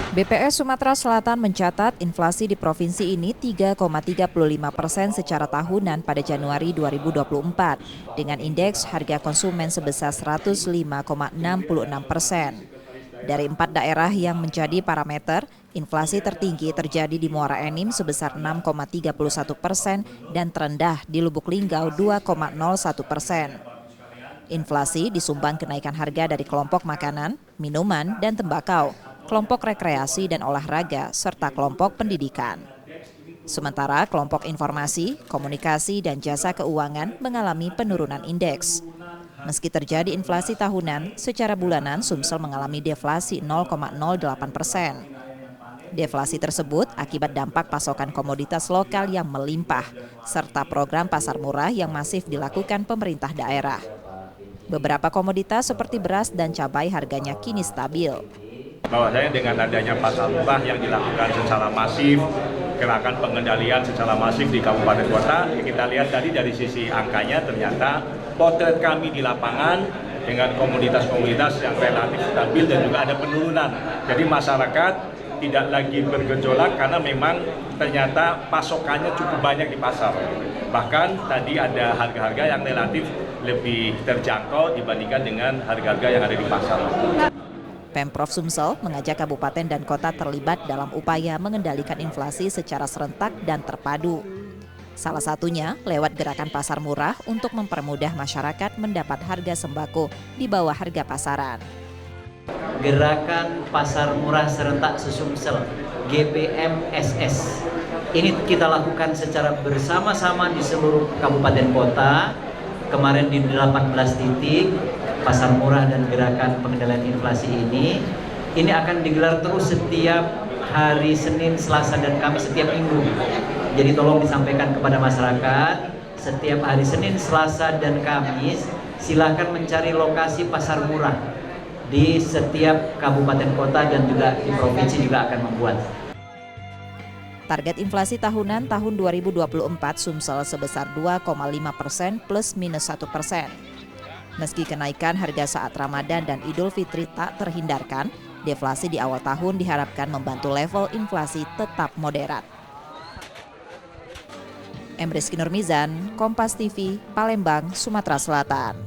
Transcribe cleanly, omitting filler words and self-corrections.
BPS Sumatera Selatan mencatat inflasi di provinsi ini 3,35% secara tahunan pada Januari 2024 dengan indeks harga konsumen sebesar 105,66%. Dari 4 daerah yang menjadi parameter, inflasi tertinggi terjadi di Muara Enim sebesar 6,31% dan terendah di Lubuk Linggau 2,01%. Inflasi disumbang kenaikan harga dari kelompok makanan, minuman, dan tembakau, kelompok rekreasi dan olahraga, serta kelompok pendidikan. Sementara kelompok informasi, komunikasi, dan jasa keuangan mengalami penurunan indeks. Meski terjadi inflasi tahunan, secara bulanan Sumsel mengalami deflasi 0,08%. Deflasi tersebut akibat dampak pasokan komoditas lokal yang melimpah, serta program pasar murah yang masif dilakukan pemerintah daerah. Beberapa komoditas seperti beras dan cabai harganya kini stabil. Bahwasanya dengan adanya pasar murah yang dilakukan secara masif, gerakan pengendalian secara masif di kabupaten kota, kita lihat tadi dari sisi angkanya ternyata potret kami di lapangan dengan komoditas-komoditas yang relatif stabil dan juga ada penurunan. Jadi masyarakat tidak lagi bergejolak karena memang ternyata pasokannya cukup banyak di pasar. Bahkan tadi ada harga-harga yang relatif lebih terjangkau dibandingkan dengan harga-harga yang ada di pasar. Pemprov Sumsel mengajak kabupaten dan kota terlibat dalam upaya mengendalikan inflasi secara serentak dan terpadu. Salah satunya lewat gerakan pasar murah untuk mempermudah masyarakat mendapat harga sembako di bawah harga pasaran. Gerakan pasar murah serentak Sumsel GPMSS ini kita lakukan secara bersama-sama di seluruh kabupaten kota. Kemarin di 18 titik pasar murah dan gerakan pengendalian inflasi ini akan digelar terus setiap hari Senin, Selasa, dan Kamis setiap minggu. Jadi tolong disampaikan kepada masyarakat, setiap hari Senin, Selasa, dan Kamis silakan mencari lokasi pasar murah di setiap kabupaten kota dan juga di provinsi juga akan membuat. Target inflasi tahunan tahun 2024 Sumsel sebesar 2,5% plus minus 1%. Meski kenaikan harga saat Ramadan dan Idul Fitri tak terhindarkan, deflasi di awal tahun diharapkan membantu level inflasi tetap moderat. Rizky Nurmizan, Kompas TV, Palembang, Sumatera Selatan.